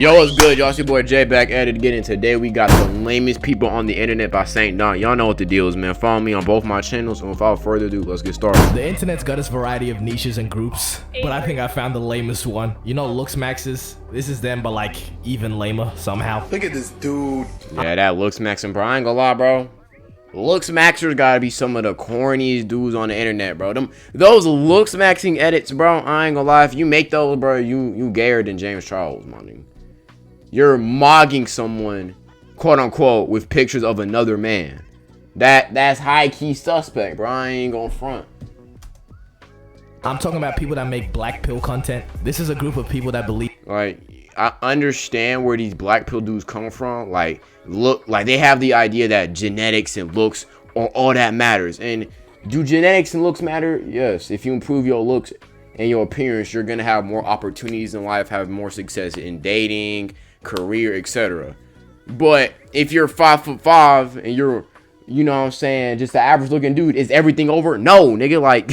Yo, what's good? Y'all, it's your boy Jay back at it again, and today we got the lamest people on the internet by St. Don. Y'all know what the deal is, man. Follow me on both my channels, and without further ado, let's get started. The internet's got its variety of niches and groups, but I think I found the lamest one. You know, looks maxes. This is them, but like even lamer somehow. Look at this dude. Yeah, that looks maxing, bro. I ain't gonna lie, bro. Looks maxers gotta be some of the corniest dudes on the internet, bro. Those looks maxing edits, bro. I ain't gonna lie. If you make those, bro, you gayer than James Charles, my nigga. You're mogging someone, quote unquote, with pictures of another man. That's high key suspect, bro. I ain't gonna front. I'm talking about people that make black pill content. This is a group of people that believe. Like, I understand where these black pill dudes come from. Like, look, like they have the idea that genetics and looks are all that matters. And do genetics and looks matter? Yes. If you improve your looks and your appearance, you're gonna have more opportunities in life, have more success in dating, career, etc. But if you're 5'5" and you're, you know what I'm saying, just the average looking dude, is everything over? No, nigga. Like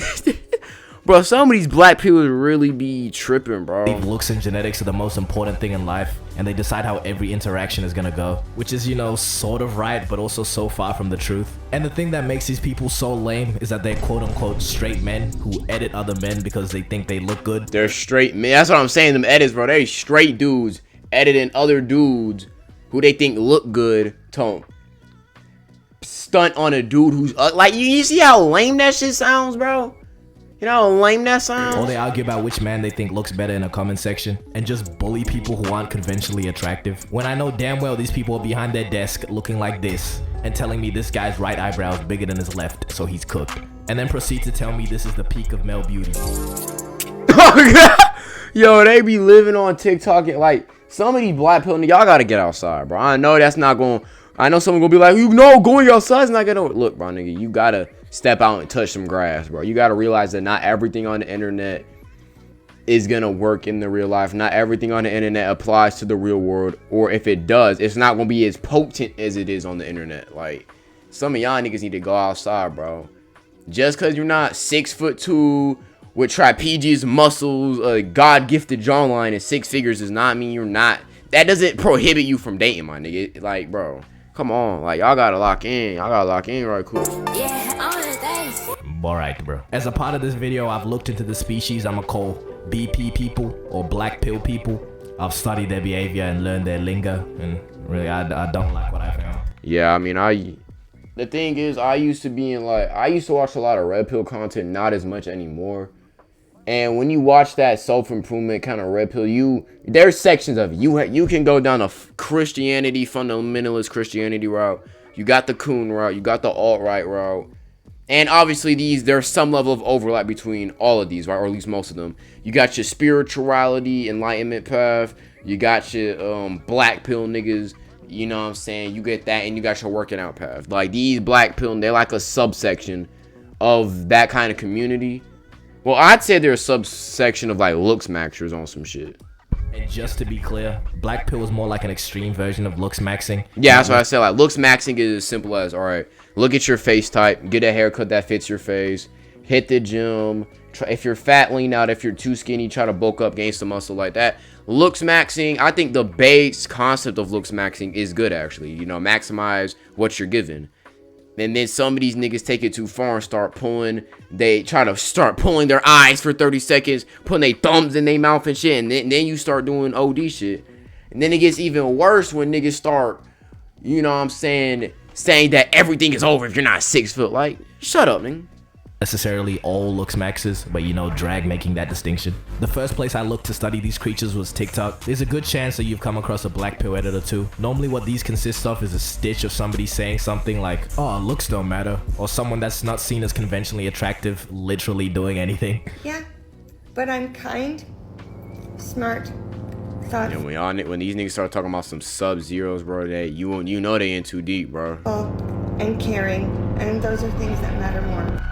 bro, some of these black people really be tripping, bro. Looks and genetics are the most important thing in life, and they decide how every interaction is gonna go, which is, you know, sort of right, but also so far from the truth. And the thing that makes these people so lame is that they're quote-unquote straight men who edit other men because they think they look good. They're straight men. That's what I'm saying. Them edits, bro. They straight dudes editing other dudes who they think look good to stunt on a dude who's like, you see how lame that shit sounds, bro? You know how lame that sounds? Or they argue about which man they think looks better in a comment section and just bully people who aren't conventionally attractive. When I know damn well these people are behind their desk looking like this and telling me this guy's right eyebrow is bigger than his left, so he's cooked. And then proceed to tell me this is the peak of male beauty. Oh, God. Yo, they be living on TikTok and like, some of these black pill, y'all gotta get outside, bro. I know that's not going. I know someone gonna be like, you know, going outside's not gonna look, bro, nigga. You gotta step out and touch some grass, bro. You gotta realize that not everything on the internet is gonna work in the real life. Not everything on the internet applies to the real world, or if it does, it's not gonna be as potent as it is on the internet. Like, some of y'all niggas need to go outside, bro. Just cause you're not 6'2" with trapezius muscles, a God-gifted jawline, and 6 figures does not mean you're not. That doesn't prohibit you from dating, my nigga. Like, bro, come on. Like, y'all gotta lock in. Y'all gotta lock in right quick. Alright, bro. As a part of this video, I've looked into the species I'ma call BP people or black pill people. I've studied their behavior and learned their lingo, and really, I don't like what I found. Yeah, I mean, the thing is, I used to watch a lot of red pill content, not as much anymore. And when you watch that self-improvement kind of red pill, there's sections of it. You can go down a Christianity, fundamentalist Christianity route. You got the coon route. You got the alt-right route. And obviously there's some level of overlap between all of these, right? Or at least most of them. You got your spirituality, enlightenment path. You got your black pill niggas. You know what I'm saying? You get that, and you got your working out path. Like, these black pill, they're like a subsection of that kind of community. Well, I'd say they're a subsection of like looks maxers on some shit. And just to be clear, black pill is more like an extreme version of looks maxing. Yeah, that's what I said. Like, looks maxing is as simple as, all right, look at your face type, get a haircut that fits your face, hit the gym. If you're fat, lean out. If you're too skinny, try to bulk up, gain some muscle like that. Looks maxing, I think the base concept of looks maxing is good, actually. You know, maximize what you're given. And then some of these niggas take it too far and start pulling. They try to start pulling their eyes for 30 seconds, putting their thumbs in their mouth and shit. And then you start doing OD shit. And then it gets even worse when niggas start, you know what I'm saying that everything is over if you're not 6 foot. Like, shut up, nigga. Necessarily all looks maxes, but you know, drag making that distinction. The first place I looked to study these creatures was TikTok. There's a good chance that you've come across a black pill editor too. Normally what these consist of is a stitch of somebody saying something like, oh, looks don't matter, or someone that's not seen as conventionally attractive literally doing anything. Yeah, but I'm kind, smart, thoughtful, And when these niggas start talking about some sub-zeros, bro, you know they in too deep, bro. and caring, and those are things that matter more.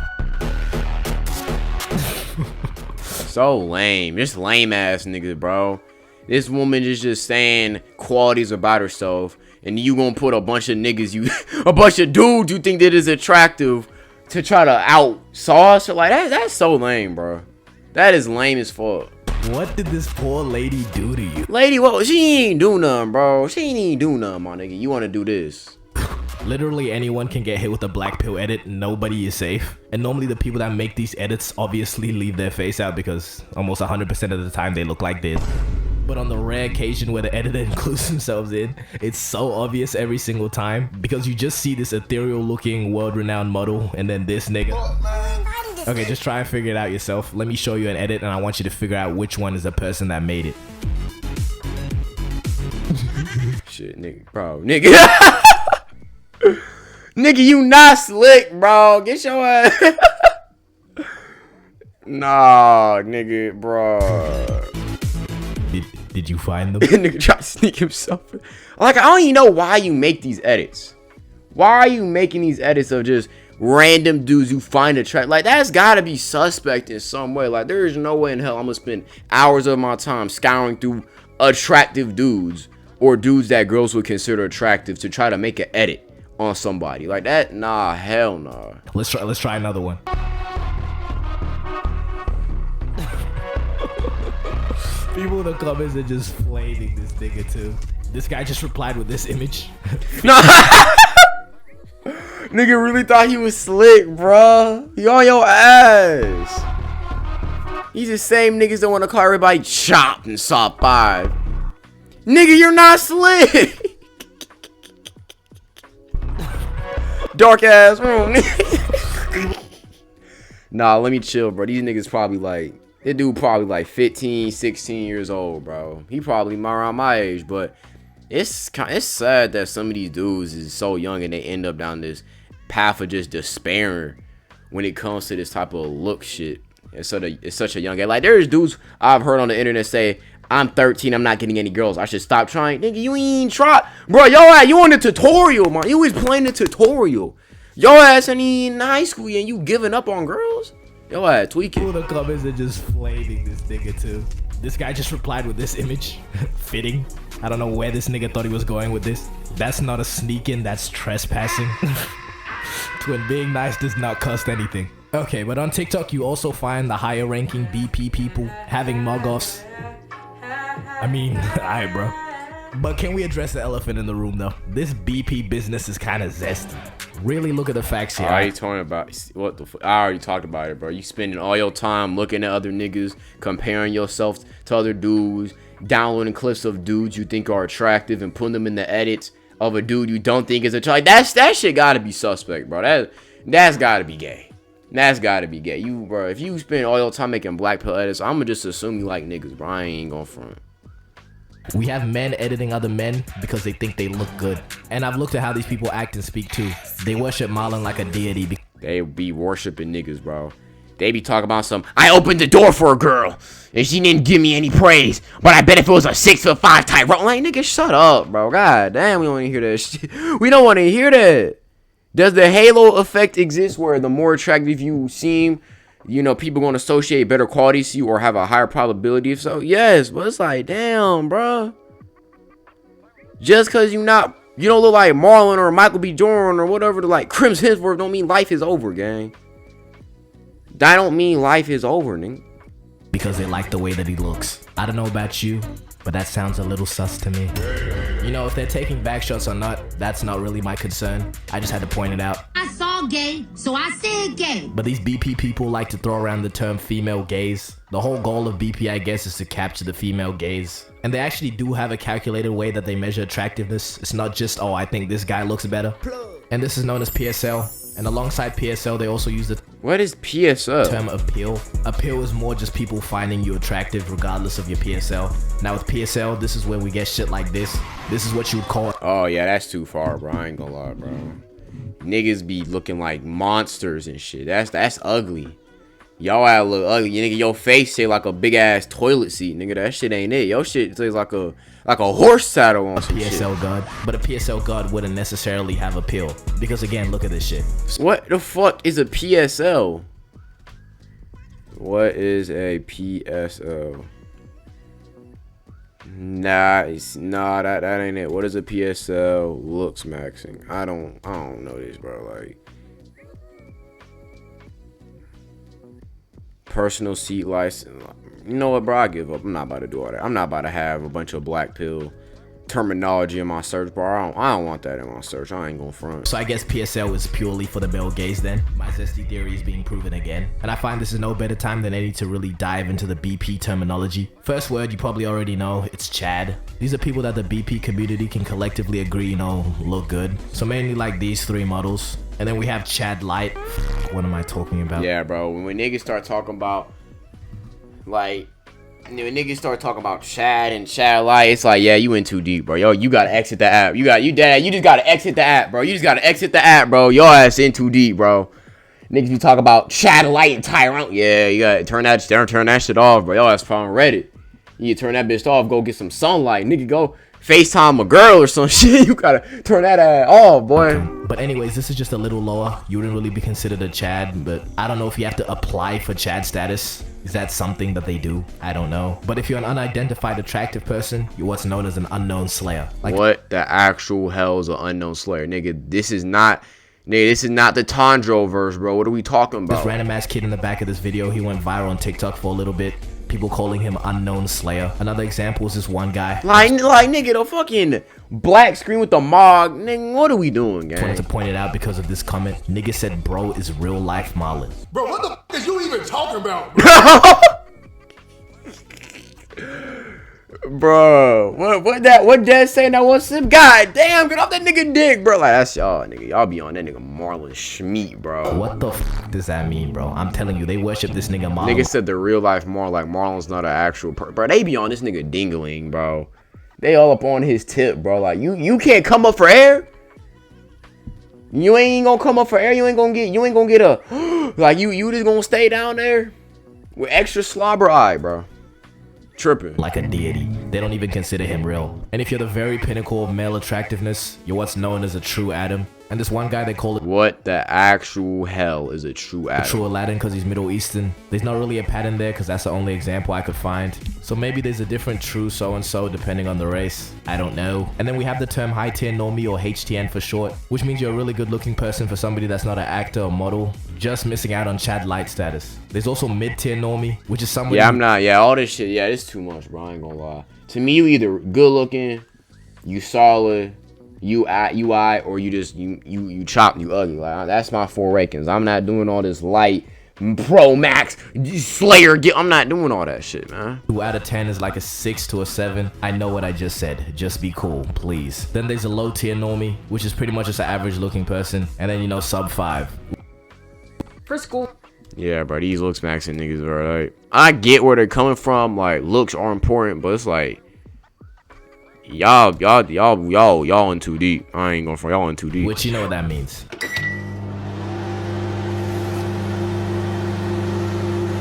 So lame. Just lame ass niggas, bro. This woman is just saying qualities about herself, and you gonna put a bunch of niggas, a bunch of dudes you think that is attractive to try to out sauce her. Like, that's so lame, bro. That is lame as fuck. What did this poor lady do to you? Lady, what? She ain't do nothing, bro. She ain't even do nothing, my nigga. You want to do this? Literally anyone can get hit with a black pill edit. Nobody is safe. And normally the people that make these edits obviously leave their face out because almost 100% of the time they look like this. But on the rare occasion where the editor includes themselves in, it's so obvious every single time because you just see this ethereal looking world-renowned model and then this nigga. Okay, just try and figure it out yourself. Let me show you an edit and I want you to figure out which one is the person that made it. Shit, nigga, bro, nigga. Nigga, you not slick, bro. Get your ass. Nah, nigga, bro. Did you find them? Nigga try to sneak himself. Like, I don't even know why you make these edits. Why are you making these edits of just random dudes you find attractive? Like, that's gotta be suspect in some way. Like, there is no way in hell I'm gonna spend hours of my time scouring through attractive dudes or dudes that girls would consider attractive to try to make an edit on somebody like that. Nah, hell nah. Let's try another one. People in the comments are just flaming this nigga too. This guy just replied with this image. No. Nigga really thought he was slick, bruh. He on your ass. He's the same niggas that want to call everybody chopped in Saw 5. Nigga, you're not slick. Dark ass room. Nah, let me chill, bro. These niggas probably like, this dude probably like 15, 16 years old, bro. He probably around my age, but it's sad that some of these dudes is so young and they end up down this path of just despairing when it comes to this type of look shit. It's such a young age. Like, there's dudes I've heard on the internet say, I'm 13, I'm not getting any girls, I should stop trying. Nigga, you ain't try. Bro, yo ass, you on the tutorial, man. You was playing the tutorial. Yo ass ain't in high school and you giving up on girls? Yo ass tweaking. People in the comments are just flaming this nigga too. This guy just replied with this image. Fitting. I don't know where this nigga thought he was going with this. That's not a sneak-in, that's trespassing. Twin, being nice does not cost anything. Okay, but on TikTok you also find the higher ranking BP people having mug-offs. I mean, alright, bro. But can we address the elephant in the room, though? This BP business is kind of zesty. Really look at the facts here. Are you talking about what the I already talked about it, bro. You spending all your time looking at other niggas, comparing yourself to other dudes, downloading clips of dudes you think are attractive and putting them in the edits of a dude you don't think is attractive. That shit gotta be suspect, bro. That's gotta be gay. That's gotta be gay. You, bro, if you spend all your time making black pill edits, I'ma just assume you like niggas, bro. I ain't gonna front. We have men editing other men because they think they look good. And I've looked at how these people act and speak too. They worship Marlon like a deity. They be worshiping niggas, bro. They be talking about I opened the door for a girl and she didn't give me any praise, but I bet if it was a 6'5" Tyrone, like, nigga, shut up, bro. God damn, we don't want to hear that shit. We don't want to hear that. Does the halo effect exist where the more attractive you seem, you know, people gonna associate better qualities to you or have a higher probability of so? Yes, but it's like, damn, bro. Just cause you don't look like Marlon or Michael B. Jordan or whatever, like Crims Hemsworth, don't mean life is over, gang. That don't mean life is over, nigga. Because they like the way that he looks. I don't know about you, but that sounds a little sus to me. You know, if they're taking back shots or not, that's not really my concern. I just had to point it out. I saw gay, so I said gay. But these BP people like to throw around the term female gaze. The whole goal of BP, I guess, is to capture the female gaze. And they actually do have a calculated way that they measure attractiveness. It's not just, oh, I think this guy looks better. And this is known as PSL. And alongside PSL, they also use the what is PSL? Term appeal. Appeal is more just people finding you attractive regardless of your PSL. Now with PSL, this is where we get shit like this. This is what you would call it. Oh yeah, that's too far, bro. I ain't gonna lie, bro. Niggas be looking like monsters and shit. That's ugly. Y'all out look ugly. Nigga, your face say like a big ass toilet seat, nigga. That shit ain't it. Your shit says like a horse saddle on some PSL shit. god. But a PSL god wouldn't necessarily have appeal. Because again, look at this shit. What the fuck is a PSL? What is a PSL? Nah, that ain't it. What is a PSL looks maxing? I don't know this, bro. Like, personal seat license. You know what, bro? I give up. I'm not about to do all that. I'm not about to have a bunch of black pill terminology in my search, bro. I don't want that in my search. I ain't gonna front. So I guess PSL is purely for the male gaze then. My zesty theory is being proven again. And I find this is no better time than any to really dive into the BP terminology. First word you probably already know, it's Chad. These are people that the BP community can collectively agree, you know, look good. So mainly like these three models. And then we have Chad Light. What am I talking about? Yeah, bro. When niggas start talking about, like, when niggas start talking about Chad and Chad Light, it's like, yeah, you in too deep, bro. Yo, you gotta exit the app. You just gotta exit the app, bro. You just gotta exit the app, bro. Your ass in too deep, bro. Niggas be talking about Chad Light and Tyrone. Yeah, you gotta turn that shit off, bro. Your ass found Reddit. You turn that bitch off, go get some sunlight. Nigga, go FaceTime a girl or some shit. You gotta turn that ass off, boy. Okay. But anyways, this is just a little lower. You wouldn't really be considered a Chad, but I don't know if you have to apply for Chad status. Is that something that they do? I don't know. But if you're an unidentified attractive person, you're what's known as an unknown slayer. Like, what the actual hell is an unknown slayer? Nigga, this is not the Tondro verse, bro. What are we talking about? This random ass kid in the back of this video, he went viral on TikTok for a little bit. People calling him unknown slayer. Another example is this one guy. Like nigga, the fucking black screen with the mog. Nigga, what are we doing, gang? I wanted to point it out because of this comment. Nigga said bro is real life Marlon. Bro, what the f is you even talking about, bro? what that saying that was some god damn, get off that nigga dick, bro. Like, that's y'all, nigga. Y'all be on that nigga Marlon Schmeat, bro. What the f does that mean, bro? I'm telling you, they worship this nigga Marlon. Nigga said the real life Marlon, like Marlon's not an actual bro. They be on this nigga Dingling, bro. They all up on his tip, bro. Like, you can't come up for air. You ain't gonna come up for air. You ain't gonna get a like you just gonna stay down there with extra slobber eye, bro. Tripping like a deity. They don't even consider him real. And if you're the very pinnacle of male attractiveness, you're what's known as a true Adam. And this one guy, they call it, what the actual hell is a true Adam? A true Aladdin, because he's Middle Eastern. There's not really a pattern there because that's the only example I could find. So maybe there's a different true so-and-so depending on the race. I don't know. And then we have the term high tier normie, or HTN for short, which means you're a really good looking person for somebody that's not an actor or model, just missing out on Chad Light status. There's also mid tier normie, which is somebody. Yeah, I'm not. Yeah, all this shit. Yeah, it's too much, bro. I ain't gonna lie. To me, you either good looking, you solid, you or you just you chop, you ugly. Like, that's my 4 rankings. I'm not doing all this light pro max slayer. I'm not doing all that shit, man. 2 out of 10 is like a 6 to a 7. I know what I just said. Just be cool, please. Then there's a low tier normie, which is pretty much just an average looking person, and then, you know, sub 5 For school. Yeah, bro, these looks maxing niggas, bro. Like, I get where they're coming from. Like, looks are important, but it's like, y'all in too deep. I ain't gonna for y'all in too deep. Which, you know what that means.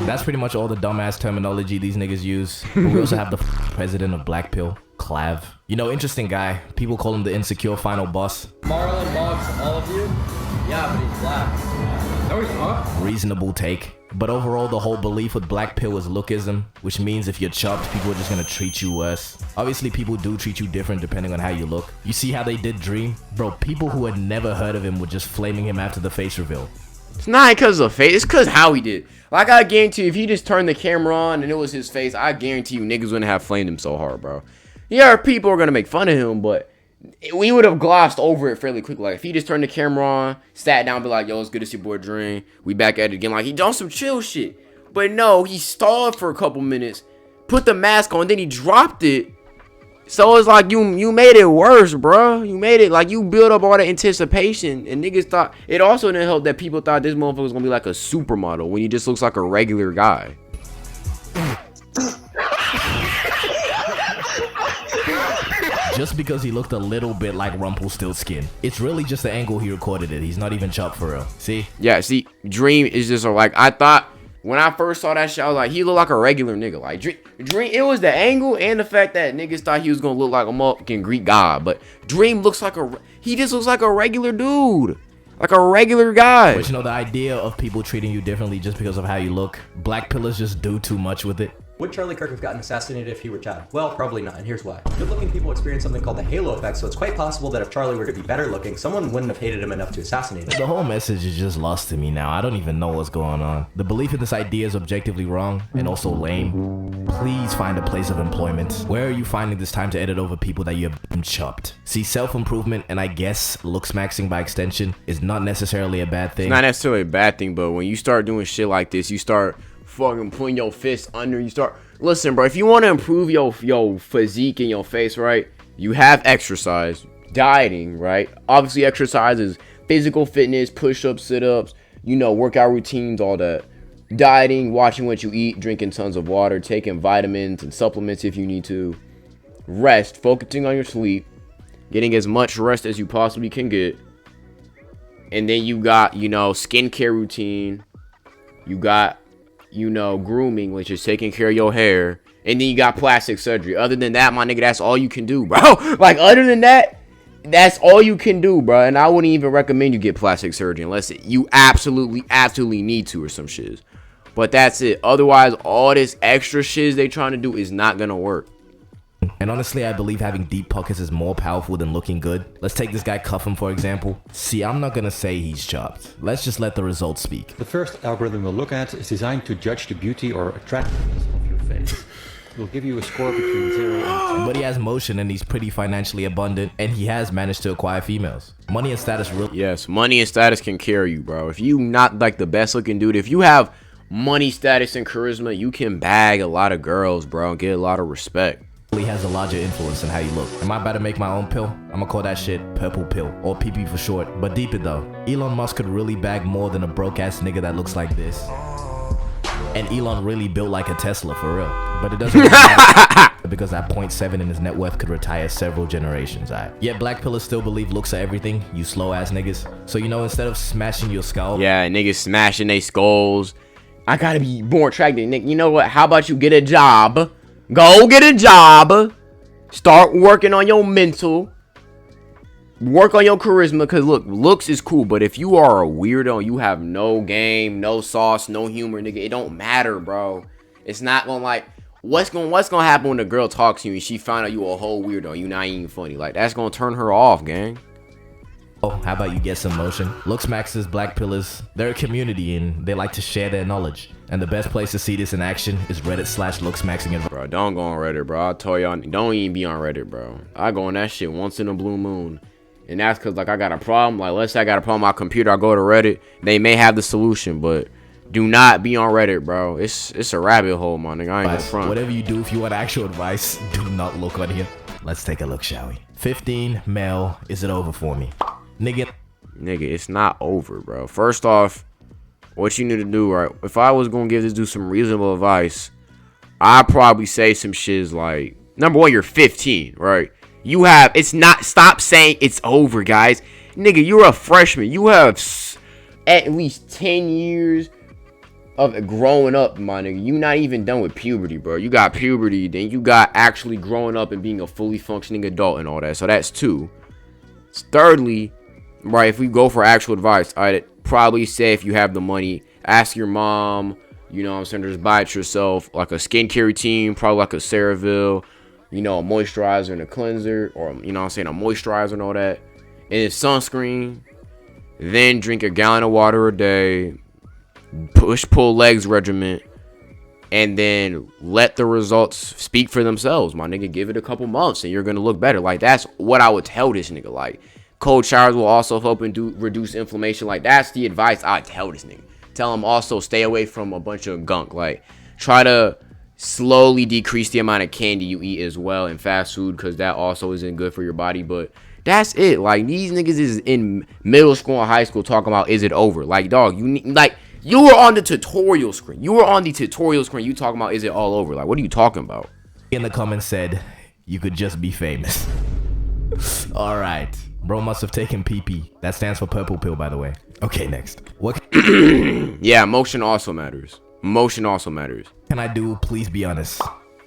That's pretty much all the dumbass terminology these niggas use. But we also have the president of Black Pill, Clav. You know, interesting guy. People call him the insecure final boss. Marlon mocks all of you? Yeah, but he's black. No, he's not. Reasonable take. But overall, the whole belief with Black Pill is lookism, which means if you're chopped, people are just gonna treat you worse. Obviously, people do treat you different depending on how you look. You see how they did Dream? Bro, people who had never heard of him were just flaming him after the face reveal. It's not because of face. It's because how he did. Like, I guarantee you, if he just turned the camera on and it was his face, I guarantee you niggas wouldn't have flamed him so hard, bro. Yeah, people are gonna make fun of him, but we would have glossed over it fairly quickly. Like, if he just turned the camera on, sat down, be like, yo, it's good to see your boy Dream. We back at it again. Like, he done some chill shit. But no, he stalled for a couple minutes, put the mask on, then he dropped it. So it's like you made it worse, bro. You made it like you built up all the anticipation, and niggas thought it also didn't help that people thought this motherfucker was gonna be like a supermodel when he just looks like a regular guy. Just because he looked a little bit like Rumpelstiltskin. It's really just the angle he recorded it. He's not even chopped for real. See? Yeah, see, Dream is just like, I thought when I first saw that shit, I was like, he looked like a regular nigga. Like, Dream, it was the angle and the fact that niggas thought he was gonna look like a motherfucking Greek god. But Dream looks like he just looks like a regular dude. Like a regular guy. But you know, the idea of people treating you differently just because of how you look, Black Pillars just do too much with it. Would Charlie Kirk have gotten assassinated if he were Chad? Well, probably not, and here's why. Good-looking people experience something called the halo effect, so it's quite possible that if Charlie were to be better looking, someone wouldn't have hated him enough to assassinate him. The whole message is just lost to me now. I don't even know what's going on. The belief in this idea is objectively wrong and also lame. Please find a place of employment. Where are you finding this time to edit over people that you have chopped? See, self-improvement, and I guess looks maxing by extension, is not necessarily a bad thing. It's not necessarily a bad thing, but when you start doing shit like this, you start fucking putting your fist under. You start, listen, bro. If you want to improve your physique and your face, right? You have exercise, dieting, right? Obviously, exercise is physical fitness, push-ups, sit-ups, you know, workout routines, all that. Dieting, watching what you eat, drinking tons of water, taking vitamins and supplements if you need to. Rest, focusing on your sleep, getting as much rest as you possibly can get. And then you got, you know, skincare routine. You got, you know, grooming, which is taking care of your hair. And then you got plastic surgery. Other than that, my nigga, that's all you can do, bro. Like, other than that, that's all you can do, bro. And I wouldn't even recommend you get plastic surgery unless you absolutely need to or some shit. But that's it. Otherwise, all this extra shit they trying to do is not gonna work. And honestly, I believe having deep pockets is more powerful than looking good. Let's take this guy Cuffham for example. See, I'm not gonna say he's chopped. Let's just let the results speak. The first algorithm we'll look at is designed to judge the beauty or attractiveness of your face. We'll give you a score between 0 and 10. But he has motion and he's pretty financially abundant and he has managed to acquire females. Money and status really. Yes, money and status can carry you, bro. If you not like the best looking dude, if you have money, status, and charisma, you can bag a lot of girls, bro, and get a lot of respect. Has a larger influence on how you look. Am I about to make my own pill? I'm gonna call that shit purple pill, or PP for short. But deep it though, Elon Musk could really bag more than a broke ass nigga that looks like this. And Elon really built like a Tesla for real. But it doesn't really matter because that 0.7 in his net worth could retire several generations, alright? Yet black pillars still believe looks are everything, you slow ass niggas. So you know, instead of smashing your skull. Yeah, niggas smashing their skulls. I gotta be more attractive, nigga. You know what? How about you get a job? Go get a job. Start working on your mental. Work on your charisma. Because, look, looks is cool. But if you are a weirdo, you have no game, no sauce, no humor, nigga. It don't matter, bro. It's not going to, like, what's going to happen when a girl talks to you and she find out you a whole weirdo? You not even funny. Like, that's going to turn her off, gang. Oh, how about you get some motion? Looks maxes, black pillars, they're a community and they like to share their knowledge. And the best place to see this in action is Reddit/looksmaxing. Bro, don't go on Reddit, bro. I told y'all, don't even be on Reddit, bro. I go on that shit once in a blue moon. And that's because, like, I got a problem. Like, let's say I got a problem with my computer. I go to Reddit. They may have the solution, but do not be on Reddit, bro. It's a rabbit hole, my nigga. I ain't gonna front. Whatever you do, if you want actual advice, do not look on here. Let's take a look, shall we? 15, male, is it over for me? Nigga, it's not over, bro. First off, what you need to do, right? If I was gonna give this dude some reasonable advice, I'd probably say some shit like, number one, you're 15, right? You have, it's not, stop saying it's over, guys. Nigga, you're a freshman. You have at least 10 years of growing up, my nigga. You not even done with puberty, bro. You got puberty, then you got actually growing up and being a fully functioning adult and all that. So that's 2. Thirdly, right, if we go for actual advice, I'd probably say if you have the money, ask your mom, you know what I'm saying, just buy it yourself, like a skincare routine, probably like a CeraVe, you know, a moisturizer and a cleanser, or, you know what I'm saying, a moisturizer and all that, and sunscreen, then drink a gallon of water a day, push-pull legs regimen, and then let the results speak for themselves, my nigga. Give it a couple months and you're gonna look better. Like, that's what I would tell this nigga. Like, cold showers will also help and reduce inflammation. Like, that's the advice I'd tell this nigga. Tell him also stay away from a bunch of gunk. Like, try to slowly decrease the amount of candy you eat as well and fast food, because that also isn't good for your body. But that's it. Like, these niggas is in middle school and high school talking about, is it over? Like, dog, you need, like, you were on the tutorial screen. You talking about, is it all over? Like, what are you talking about? In the comments said, you could just be famous. All right. Bro must have taken PP. That stands for purple pill, by the way. Okay, next. What? Yeah, motion also matters. Can I do? Please be honest.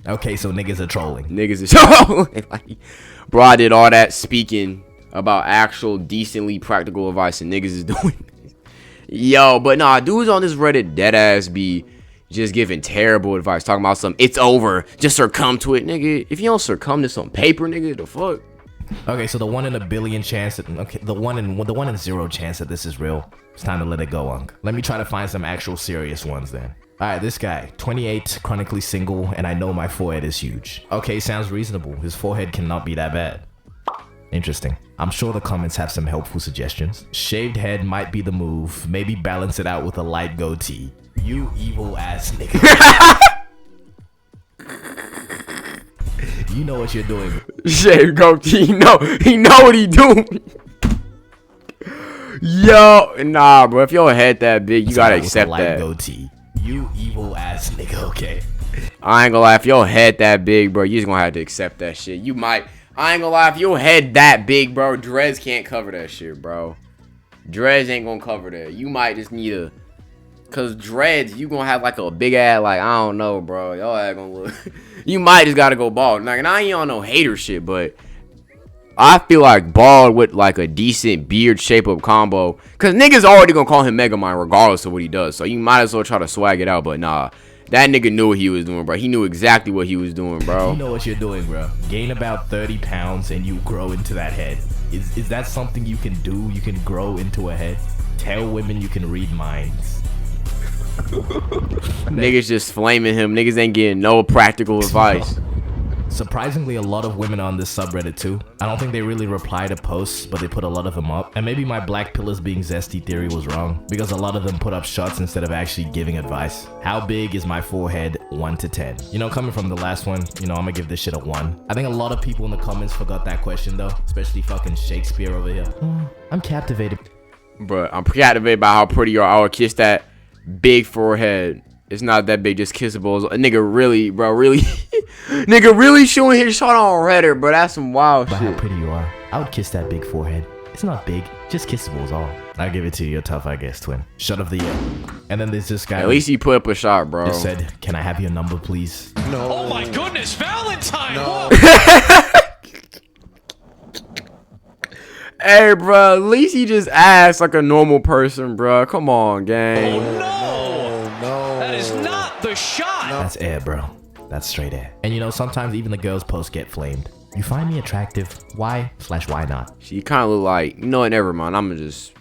Okay, so niggas are trolling. Like, bro, I did all that speaking about actual decently practical advice and niggas is doing this. Yo, but nah, dudes on this Reddit deadass be just giving terrible advice, talking about something. It's over. Just succumb to it, nigga. If you don't succumb to some paper, nigga, the fuck. Okay, so the 1 in a billion chance that, okay, the one in 0 chance that this is real. It's time to let it go, Unk. Let me try to find some actual serious ones then. Alright, this guy, 28, chronically single, and I know my forehead is huge. Okay, sounds reasonable. His forehead cannot be that bad. Interesting. I'm sure the comments have some helpful suggestions. Shaved head might be the move. Maybe balance it out with a light goatee. You evil ass nigga. You know what you're doing. Shaved goatee. He know what he doing. Yo, nah, bro. If your head that big, you gotta accept that. Goatee. You evil ass nigga. Okay. I ain't gonna lie. If your head that big, bro, you just gonna have to accept that shit. You might. I ain't gonna lie. If your head that big, bro, dreads can't cover that shit, bro. Dreads ain't gonna cover that. You might just need a. Cause dreads, you gonna have like a big ass, like, I don't know, bro. Y'all ass gonna look. You might just gotta go bald. Like, and I ain't on no hater shit, but I feel like bald with like a decent beard shape up combo. Cause niggas already gonna call him Megamind regardless of what he does. So you might as well try to swag it out. But nah, that nigga knew what he was doing, bro. He knew exactly what he was doing, bro. You know what you're doing, bro. Gain about 30 pounds and you grow into that head. Is that something you can do? You can grow into a head? Tell women you can read minds. Niggas just flaming him. Niggas ain't getting no practical advice. Surprisingly, a lot of women on this subreddit too. I don't think they really reply to posts, but they put a lot of them up. And maybe my black pillars being zesty theory was wrong, because a lot of them put up shots instead of actually giving advice. How big is my forehead? 1 to 10. You know, coming from the last one, you know, I'm gonna give this shit a 1. I think a lot of people in the comments forgot that question though, especially fucking Shakespeare over here. I'm captivated. Bro, I'm captivated by how pretty you are. I would kiss that big forehead. It's not that big, just kissable. A nigga really, bro, really, nigga really showing his shot on Reddit, bro. That's some wild shit. How pretty you are. I would kiss that big forehead. It's not big, just kissable is all. I'll give it to you. You're tough, I guess, twin. Shot of the year. And then there's this guy. At least he put up a shot, bro. Just said, can I have your number, please? No. Oh my goodness, Valentine! No. Hey, bro, at least he just asked like a normal person, bro. Come on, gang. Oh no! That is not the shot! That's air, bro. That's straight air. And you know, sometimes even the girls' posts get flamed. You find me attractive. Why/why not? She kind of look like, you know what, never mind. I'm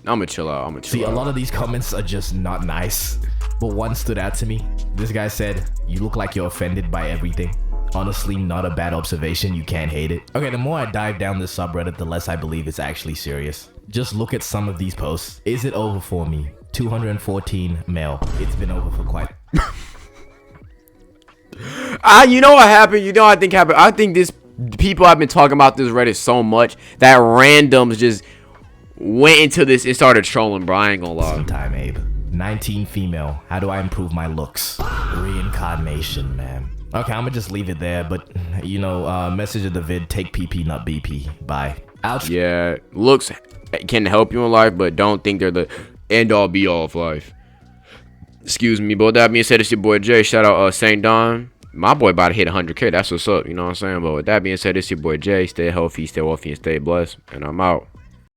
gonna chill out. See, a lot of these comments are just not nice. But one stood out to me. This guy said, you look like you're offended by everything. Honestly, not a bad observation. You can't hate it. Okay, the more I dive down this subreddit, the less I believe it's actually serious. Just look at some of these posts. Is it over for me? 214 male. It's been over for quite... You know what happened? You know what I think happened? I think this people have been talking about this Reddit so much that randoms just went into this and started trolling, bro. I ain't gonna lie. Sometime, Abe. 19 female. How do I improve my looks? Reincarnation, man. Okay, I'm gonna just leave it there, but you know, message of the vid, take PP, not BP. Bye. Ouch. Yeah, looks can help you in life, but don't think they're the end all be all of life. Excuse me, but with that being said, it's your boy Jay. Shout out St. Don. My boy about to hit 100K. That's what's up, you know what I'm saying? But with that being said, it's your boy Jay. Stay healthy, stay wealthy, and stay blessed. And I'm out.